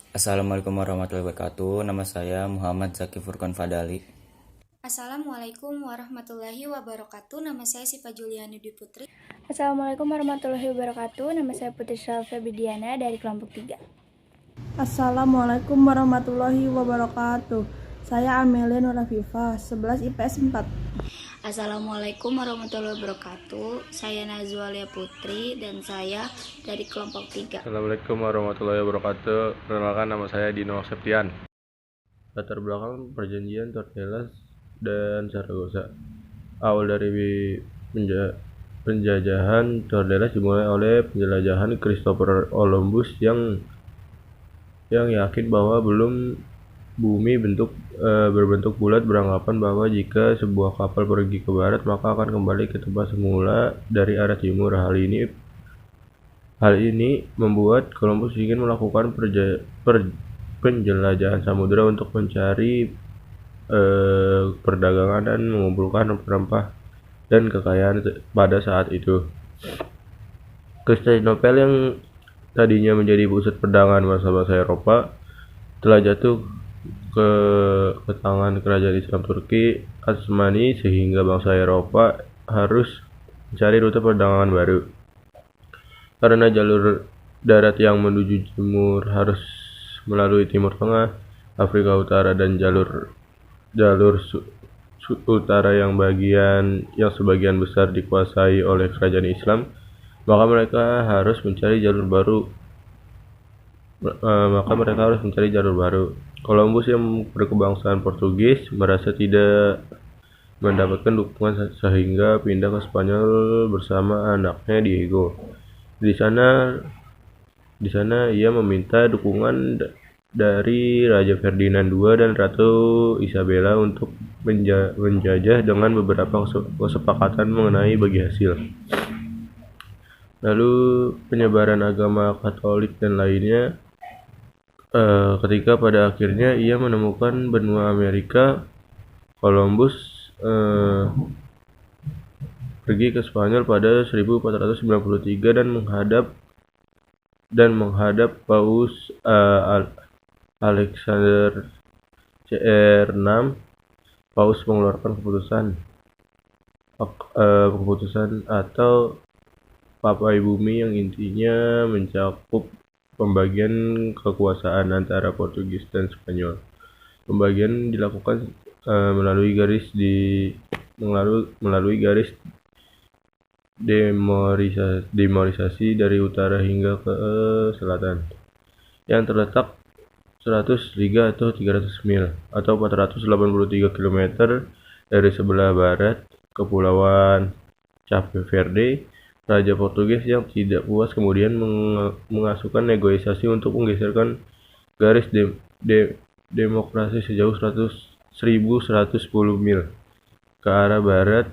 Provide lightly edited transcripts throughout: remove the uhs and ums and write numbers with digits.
Assalamualaikum warahmatullahi wabarakatuh. Nama saya Muhammad Zaki Furqan Fadali. Assalamualaikum warahmatullahi wabarakatuh. Nama saya Siva Juliani Dwi Putri. Assalamualaikum warahmatullahi wabarakatuh. Nama saya Putri Shalfa Bidiana dari kelompok 3. Assalamualaikum warahmatullahi wabarakatuh. Saya Amelia Nurafifa, 11 IPS 4. Assalamualaikum warahmatullahi wabarakatuh. Saya Nazwalia Putri dan saya dari kelompok 3. Assalamualaikum warahmatullahi wabarakatuh. Perkenalkan, nama saya Dino Septian. Latar belakang perjanjian Tordesillas dan Zaragoza. Awal dari penjajahan Tordesillas dimulai oleh penjelajahan Christopher Columbus yang yakin bahwa belum bumi berbentuk bulat, beranggapan bahwa jika sebuah kapal pergi ke barat maka akan kembali ke tempat semula dari arah timur. Hal ini membuat Columbus ingin melakukan penjelajahan samudera untuk mencari perdagangan dan mengumpulkan rempah dan kekayaan pada saat itu. Konstantinopel yang tadinya menjadi pusat perdagangan bangsa-bangsa Eropa telah jatuh ke tangan kerajaan Islam Turki Utsmani, sehingga bangsa Eropa harus mencari rute perdagangan baru. Karena jalur darat yang menuju timur harus melalui Timur Tengah, Afrika Utara, dan jalur utara yang sebagian besar dikuasai oleh kerajaan Islam, maka mereka harus mencari jalur baru. Columbus yang berkebangsaan Portugis merasa tidak mendapatkan dukungan sehingga pindah ke Spanyol bersama anaknya Diego. Di sana ia meminta dukungan dari Raja Ferdinand II dan Ratu Isabella untuk menjajah dengan beberapa kesepakatan mengenai bagi hasil. Lalu penyebaran agama Katolik dan lainnya, ketika pada akhirnya ia menemukan benua Amerika. Columbus pergi ke Spanyol pada 1493 dan menghadap Paus Alexander Cr. VI. Paus mengeluarkan keputusan atau Papai Bumi yang intinya mencakup pembagian kekuasaan antara Portugis dan Spanyol. Pembagian dilakukan melalui garis demorisasi dari utara hingga ke selatan, yang terletak 100 liga atau 300 mil atau 483 km dari sebelah barat Kepulauan Cape Verde. Raja Portugis yang tidak puas kemudian mengasuhkan negosiasi untuk menggeserkan garis demokrasi sejauh 1110 mil ke arah barat.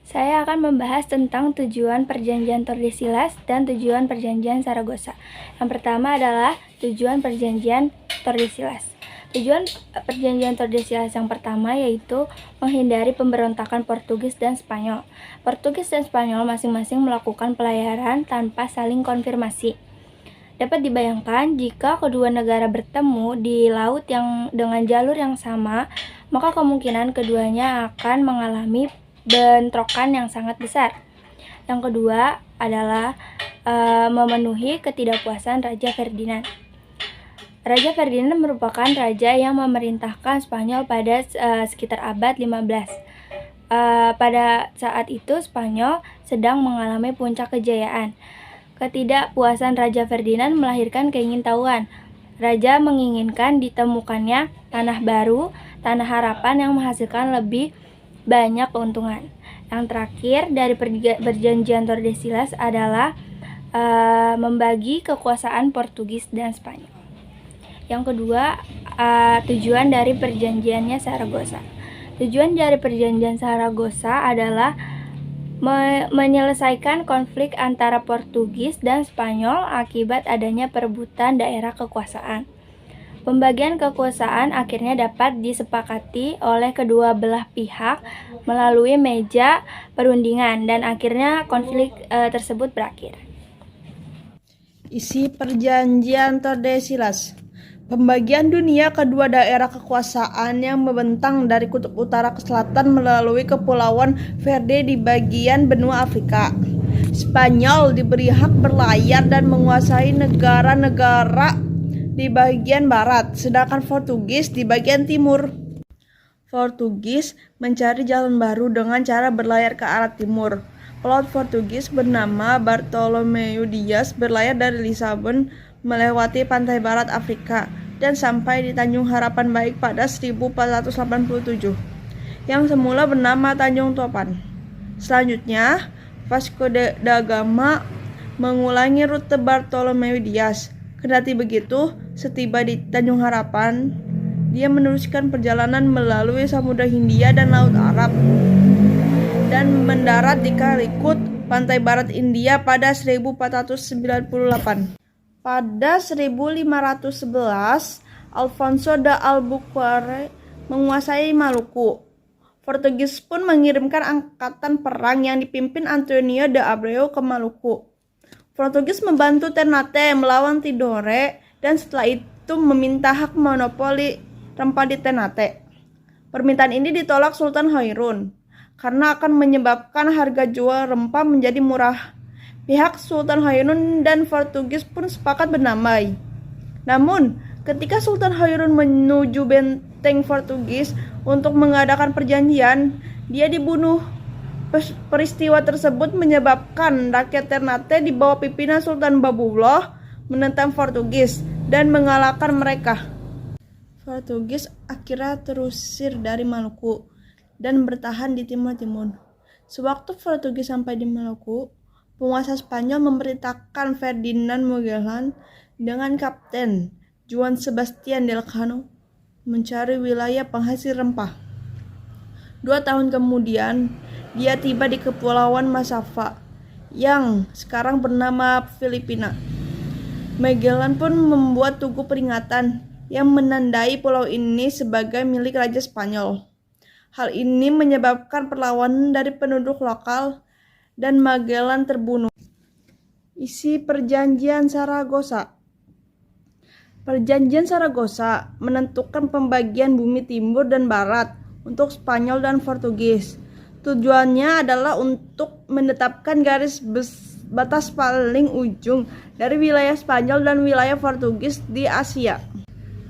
Saya akan membahas tentang tujuan perjanjian Tordesillas dan tujuan perjanjian Zaragoza. Yang pertama adalah tujuan perjanjian Tordesillas. Tujuan perjanjian Tordesillas yang pertama yaitu menghindari pemberontakan Portugis dan Spanyol. Portugis dan Spanyol masing-masing melakukan pelayaran tanpa saling konfirmasi. Dapat dibayangkan jika kedua negara bertemu di laut yang dengan jalur yang sama, maka kemungkinan keduanya akan mengalami bentrokan yang sangat besar. Yang kedua adalah memenuhi ketidakpuasan Raja Ferdinand. Raja Ferdinand merupakan raja yang memerintahkan Spanyol pada sekitar abad 15. Pada saat itu Spanyol sedang mengalami puncak kejayaan. Ketidakpuasan Raja Ferdinand melahirkan keingintahuan. Raja menginginkan ditemukannya tanah baru, tanah harapan yang menghasilkan lebih banyak keuntungan. Yang terakhir dari perjanjian Tordesillas adalah membagi kekuasaan Portugis dan Spanyol. Yang kedua, tujuan dari perjanjiannya Zaragoza. Tujuan dari perjanjian Zaragoza adalah menyelesaikan konflik antara Portugis dan Spanyol akibat adanya perebutan daerah kekuasaan. Pembagian kekuasaan akhirnya dapat disepakati oleh kedua belah pihak melalui meja perundingan dan akhirnya konflik tersebut berakhir. Isi perjanjian Tordesillas. Pembagian dunia kedua daerah kekuasaan yang membentang dari kutub utara ke selatan melalui Kepulauan Verde di bagian benua Afrika. Spanyol diberi hak berlayar dan menguasai negara-negara di bagian barat, sedangkan Portugis di bagian timur. Portugis mencari jalan baru dengan cara berlayar ke arah timur. Pelaut Portugis bernama Bartolomeu Dias berlayar dari Lisbon melewati pantai barat Afrika dan sampai di Tanjung Harapan Baik pada 1487, yang semula bernama Tanjung Topan. Selanjutnya, Vasco da Gama mengulangi rute Bartolomeu Dias. Kendati begitu, setiba di Tanjung Harapan, dia meneruskan perjalanan melalui Samudra Hindia dan Laut Arab dan mendarat di Calicut, pantai barat India pada 1498. Pada 1511, Alfonso da Albuquerque menguasai Maluku. Portugis pun mengirimkan angkatan perang yang dipimpin Antonio de Abreu ke Maluku. Portugis membantu Ternate melawan Tidore dan setelah itu meminta hak monopoli rempah di Ternate. Permintaan ini ditolak Sultan Hairun karena akan menyebabkan harga jual rempah menjadi murah. Pihak Sultan Hairun dan Portugis pun sepakat berdamai. Namun, ketika Sultan Hairun menuju benteng Portugis untuk mengadakan perjanjian, dia dibunuh. Peristiwa tersebut menyebabkan rakyat Ternate di bawah pimpinan Sultan Babullah menentang Portugis dan mengalahkan mereka. Portugis akhirnya terusir dari Maluku dan bertahan di Timur-Timur. Sewaktu Portugis sampai di Maluku, penguasa Spanyol memerintahkan Ferdinand Magellan dengan Kapten Juan Sebastian Elcano mencari wilayah penghasil rempah. 2 tahun kemudian, dia tiba di Kepulauan Masava yang sekarang bernama Filipina. Magellan pun membuat tugu peringatan yang menandai pulau ini sebagai milik Raja Spanyol. Hal ini menyebabkan perlawanan dari penduduk lokal dan Magellan terbunuh. Isi Perjanjian Saragossa. Perjanjian Saragossa menentukan pembagian bumi timur dan barat untuk Spanyol dan Portugis. Tujuannya adalah untuk menetapkan garis batas paling ujung dari wilayah Spanyol dan wilayah Portugis di Asia.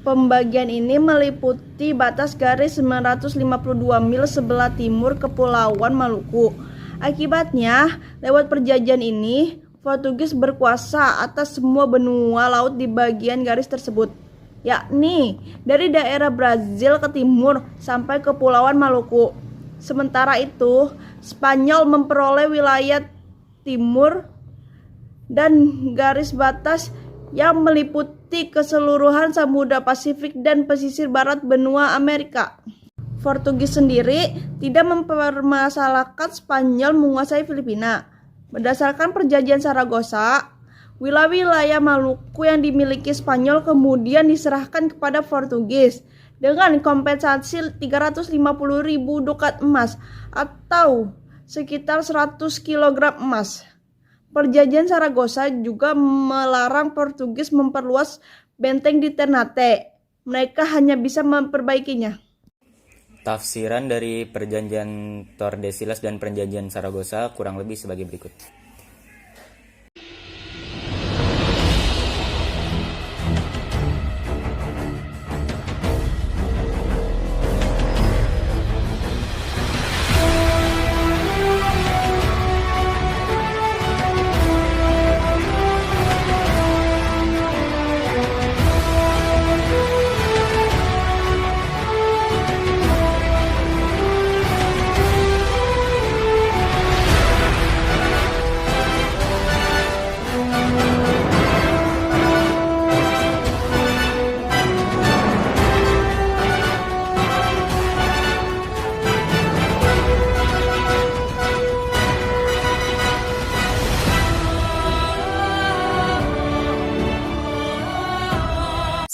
Pembagian ini meliputi batas garis 952 mil sebelah timur Kepulauan Maluku. Akibatnya, lewat perjanjian ini, Portugis berkuasa atas semua benua laut di bagian garis tersebut, yakni dari daerah Brazil ke timur sampai Kepulauan Maluku. Sementara itu, Spanyol memperoleh wilayah timur dan garis batas yang meliputi keseluruhan Samudra Pasifik dan pesisir barat benua Amerika. Portugis sendiri tidak mempermasalahkan Spanyol menguasai Filipina. Berdasarkan Perjanjian Saragossa, wilayah Maluku yang dimiliki Spanyol kemudian diserahkan kepada Portugis dengan kompensasi 350.000 dukat emas atau sekitar 100 kg emas. Perjanjian Saragossa juga melarang Portugis memperluas benteng di Ternate. Mereka hanya bisa memperbaikinya. Tafsiran dari Perjanjian Tordesillas dan Perjanjian Saragossa kurang lebih sebagai berikut.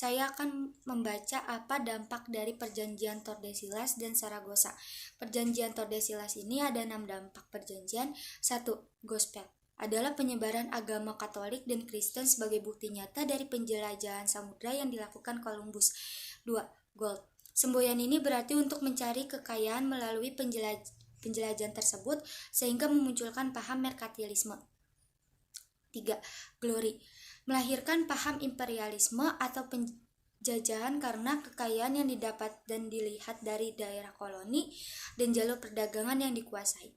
Saya akan membaca apa dampak dari Perjanjian Tordesillas dan Saragossa. Perjanjian Tordesillas ini ada 6 dampak perjanjian. 1. Gospel. adalah penyebaran agama Katolik dan Kristen sebagai bukti nyata dari penjelajahan samudra yang dilakukan Columbus. 2. Gold. Semboyan ini berarti untuk mencari kekayaan melalui penjelajahan tersebut sehingga memunculkan paham merkantilisme. 3. Glory. Melahirkan paham imperialisme atau penjajahan karena kekayaan yang didapat dan dilihat dari daerah koloni dan jalur perdagangan yang dikuasai.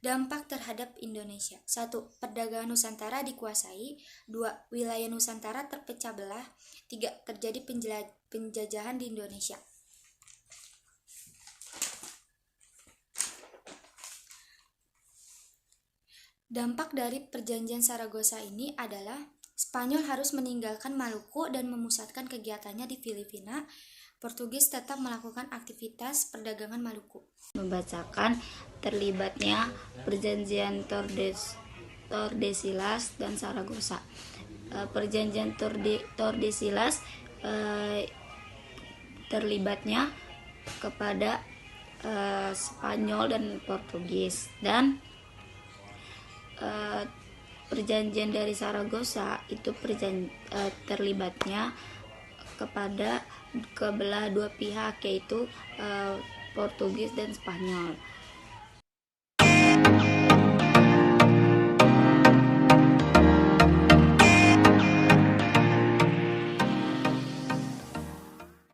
Dampak terhadap Indonesia. 1. Perdagangan Nusantara dikuasai. 2. Wilayah Nusantara terpecah belah. 3. Terjadi penjajahan di Indonesia. Dampak dari perjanjian Saragossa ini adalah Spanyol harus meninggalkan Maluku dan memusatkan kegiatannya di Filipina. Portugis tetap melakukan aktivitas perdagangan Maluku. Membacakan terlibatnya perjanjian Tordesillas dan Saragossa. Perjanjian Tordesillas terlibatnya kepada Spanyol dan Portugis, dan perjanjian dari Saragossa itu terlibatnya kepada kebelah dua pihak, yaitu Portugis dan Spanyol.